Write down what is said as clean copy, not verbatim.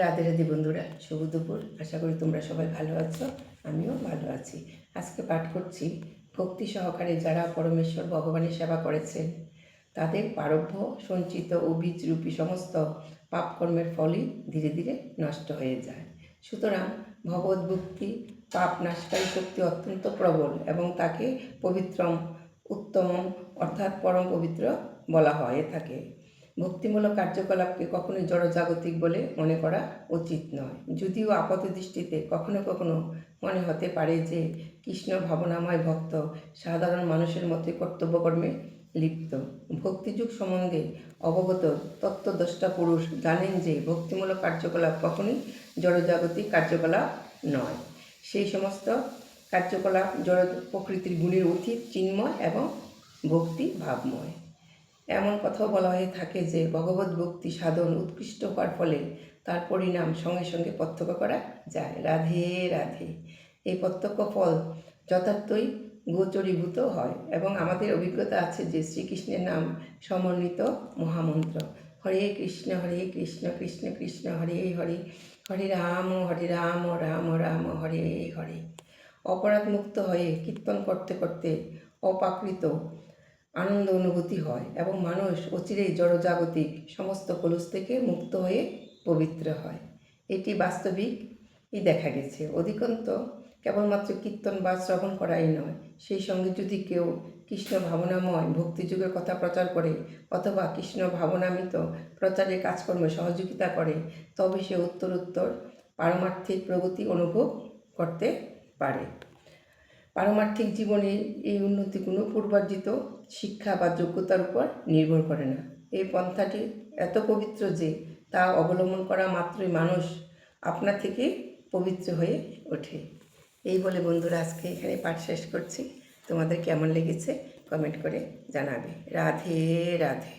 রাধে রাধে বন্ধুরা, শুভ দুপুর। আশা করি তোমরা সবাই ভালো আছো, আমিও ভালো আছি। আজকে পাঠ করছি ভক্তি সহকারে যারা পরমেশ্বর ভগবানের সেবা করেছেন তাদের পারব্য সঞ্চিত ও বীজরূপী সমস্ত পাপকর্মের ফলই ধীরে ধীরে নষ্ট হয়ে যায়। সুতরাং ভগবদ্ভক্তি পাপ নাশকারী শক্তি অত্যন্ত প্রবল এবং তাকে পবিত্রম উত্তমম অর্থাৎ পরম পবিত্র বলা হয়ে থাকে। ভক্তিমূলক কার্যকলাপকে কখনোই জড়জাগতিক বলে মনে করা উচিত নয়, যদিও আপাত দৃষ্টিতে কখনো কখনো মনে হতে পারে যে কৃষ্ণ ভাবনাময় ভক্ত সাধারণ মানুষের মতোই কর্তব্যকর্মে লিপ্ত। ভক্তিযুগ সম্বন্ধে অবগত তত্ত্বদ্রষ্টা পুরুষ জানেন যে ভক্তিমূলক কার্যকলাপ কখনোই জড়জাগতিক কার্যকলাপ নয়। সেই সমস্ত কার্যকলাপ জড় প্রকৃতির গুণের অতীত, চিন্ময় এবং ভক্তি ভাবময়। এমন কথাও বলা হয়ে থাকে যে ভগবত ভক্তি সাধন উৎকৃষ্ট হওয়ার ফলে তার পরিণাম সঙ্গে সঙ্গে প্রত্যক্ষ করা যায়। রাধে রাধে। এই প্রত্যক্ষ ফল যথার্থই গোচরীভূত হয় এবং আমাদের অভিজ্ঞতা আছে যে শ্রীকৃষ্ণের নাম সমন্বিত মহামন্ত্র হরে কৃষ্ণ কৃষ্ণ কৃষ্ণ হরে হরে, হরে রাম রাম রাম হরে হরে। অপরাধ মুক্ত হয়ে কীর্তন করতে করতে অপ্রাকৃত আনন্দ অনুভূতি হয় এবং মানুষ অচিরেই জড়জাগতিক সমস্ত কলুষ থেকে মুক্ত হয়ে পবিত্র হয়। এটি বাস্তবিকই দেখা গেছে। অধিকন্ত কেবলমাত্র কীর্তন বা শ্রবণ করাই নয়, সেই সঙ্গে যদি কেউ কৃষ্ণ ভাবনাময় ভক্তিযুগের কথা প্রচার করে অথবা কৃষ্ণ ভাবনামিত প্রচারের কাজকর্মে সহযোগিতা করে, তবে সে উত্তরোত্তর পারমার্থিক প্রগতি অনুভব করতে পারে। পারমার্থিক জীবনের এই উন্নতি কোনো পূর্বার্জিত শিক্ষা বা যোগ্যতার উপর নির্ভর করে না। এই পন্থাটি এত পবিত্র যে তা অবলম্বন করা মাত্রই মানুষ আপনা থেকে পবিত্র হয়ে ওঠে। এই বলে বন্ধুরা, আজকে এখানে পাঠ শেষ করছি। তোমাদের কেমন লেগেছে কমেন্ট করে জানাবে। রাধে রাধে।